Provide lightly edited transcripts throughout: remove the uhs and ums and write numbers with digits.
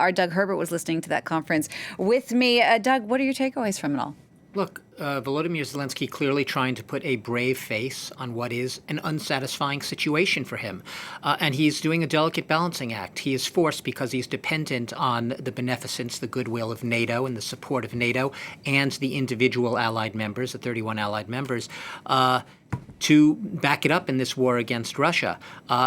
Our Doug Herbert was listening to that conference with me. Doug, what are your takeaways from it all? Look, Volodymyr Zelensky clearly trying to put a brave face on what is an unsatisfying situation for him. And he's doing a delicate balancing act. He is forced because he's dependent on the beneficence, the goodwill of NATO and the support of NATO and the individual allied members, the 31 allied members, to back it up in this war against Russia.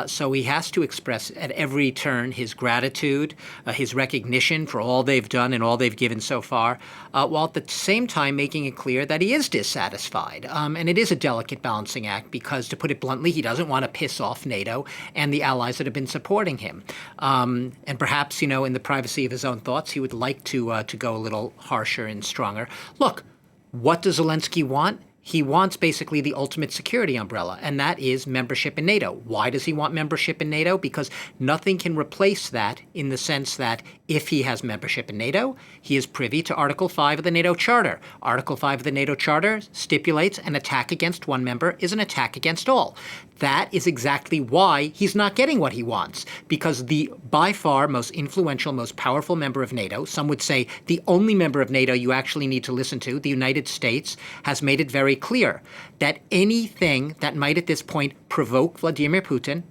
So he has to express at every turn his gratitude, his recognition for all they've done and all they've given so far, while at the same time making it clear that he is dissatisfied. And it is a delicate balancing act because, to put it bluntly, he doesn't want to piss off NATO and the allies that have been supporting him. And perhaps, in the privacy of his own thoughts, he would like to go a little harsher and stronger. Look, what does Zelensky want? He wants basically the ultimate security umbrella, and that is membership in NATO. Why does he want membership in NATO? Because nothing can replace that, in the sense that if he has membership in NATO, he is privy to Article 5 of the NATO Charter. Article 5 of the NATO Charter stipulates an attack against one member is an attack against all. That is exactly why he's not getting what he wants, because the by far most influential, most powerful member of NATO, some would say the only member of NATO you actually need to listen to, the United States, has made it very clear that anything that might at this point provoke Vladimir Putin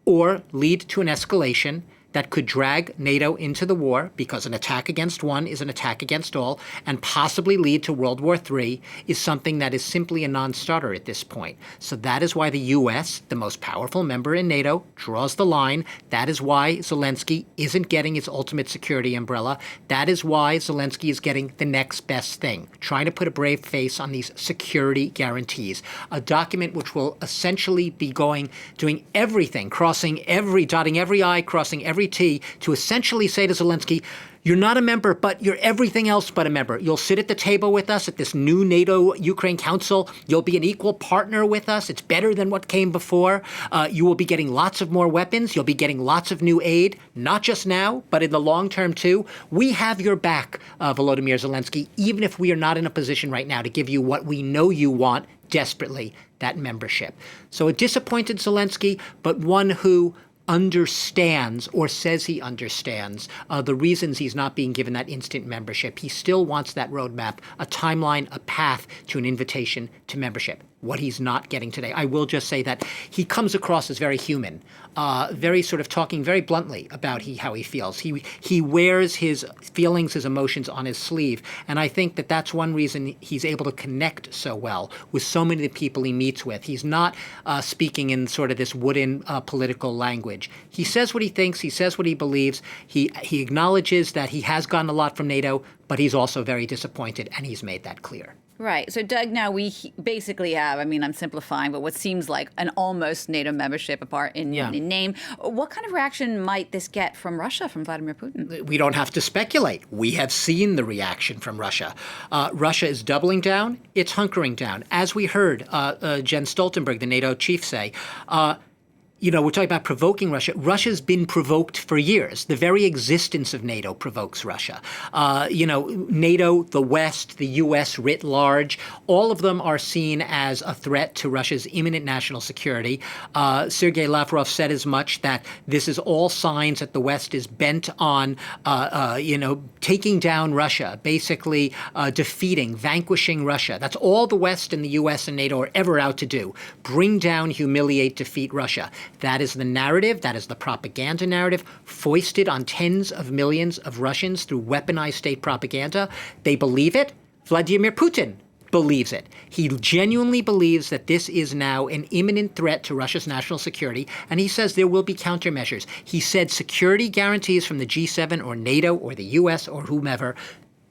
or lead to an escalation that could drag NATO into the war, because an attack against one is an attack against all, and possibly lead to World War III, is something that is simply a non-starter at this point. So that is why the U.S., the most powerful member in NATO, draws the line. That is why Zelensky isn't getting his ultimate security umbrella. That is why Zelensky is getting the next best thing, trying to put a brave face on these security guarantees, a document which will essentially be doing everything, dotting every I, crossing every T, to essentially say to Zelensky, you're not a member, but you're everything else but a member. You'll sit at the table with us at this new NATO-Ukraine Council. You'll be an equal partner with us. It's better than what came before. You will be getting lots of more weapons. You'll be getting lots of new aid, not just now, but in the long term, too. We have your back, Volodymyr Zelensky, even if we are not in a position right now to give you what we know you want desperately, that membership. So a disappointed Zelensky, but one who understands, or says he understands, the reasons he's not being given that instant membership. He still wants that roadmap, a timeline, a path to an invitation to membership. What he's not getting today. I will just say that he comes across as very human, very sort of talking very bluntly about how he feels. He wears his feelings, his emotions on his sleeve. And I think that that's one reason he's able to connect so well with so many of the people he meets with. He's not speaking in sort of this wooden political language. He says what he thinks. He says what he believes. He acknowledges that he has gotten a lot from NATO, but he's also very disappointed, and he's made that clear. Right. So, Doug, now we basically have, I'm simplifying, but what seems like an almost NATO membership apart in name. What kind of reaction might this get from Russia, from Vladimir Putin? We don't have to speculate. We have seen the reaction from Russia. Russia is doubling down. It's hunkering down. As we heard Jens Stoltenberg, the NATO chief, say, we're talking about provoking Russia. Russia's been provoked for years. The very existence of NATO provokes Russia. NATO, the West, the U.S. writ large, all of them are seen as a threat to Russia's imminent national security. Sergei Lavrov said as much, that this is all signs that the West is bent on, taking down Russia, basically vanquishing Russia. That's all the West and the U.S. and NATO are ever out to do. Bring down, humiliate, defeat Russia. That is the narrative. That is the propaganda narrative foisted on tens of millions of Russians through weaponized state propaganda. They believe it. Vladimir Putin believes it. He genuinely believes that this is now an imminent threat to Russia's national security, and he says there will be countermeasures. He said security guarantees from the G7 or NATO or the U.S. or whomever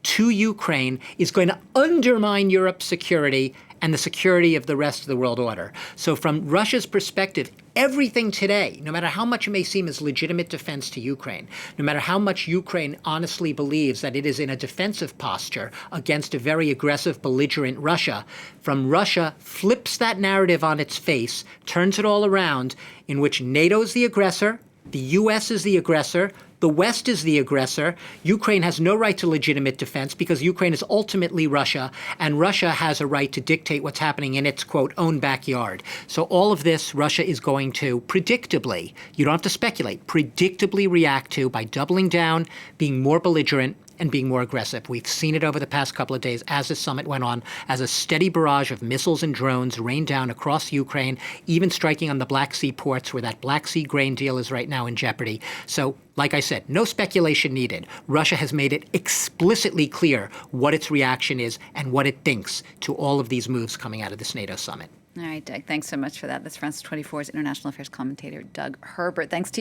to Ukraine is going to undermine Europe's security and the security of the rest of the world order. So from Russia's perspective, everything today, no matter how much it may seem as legitimate defense to Ukraine, no matter how much Ukraine honestly believes that it is in a defensive posture against a very aggressive, belligerent Russia, from Russia flips that narrative on its face, turns it all around, in which NATO is the aggressor, the U.S. is the aggressor, The West is the aggressor. Ukraine has no right to legitimate defense because Ukraine is ultimately Russia, and Russia has a right to dictate what's happening in its, quote, own backyard. So all of this, Russia is going to predictably, you don't have to speculate, predictably react to by doubling down, being more belligerent, and being more aggressive. We've seen it over the past couple of days as the summit went on, as a steady barrage of missiles and drones rained down across Ukraine, even striking on the Black Sea ports where that Black Sea grain deal is right now in jeopardy. So, like I said, no speculation needed. Russia has made it explicitly clear what its reaction is and what it thinks to all of these moves coming out of this NATO summit. All right, Doug, thanks so much for that. That's France 24's international affairs commentator, Doug Herbert. Thanks to you.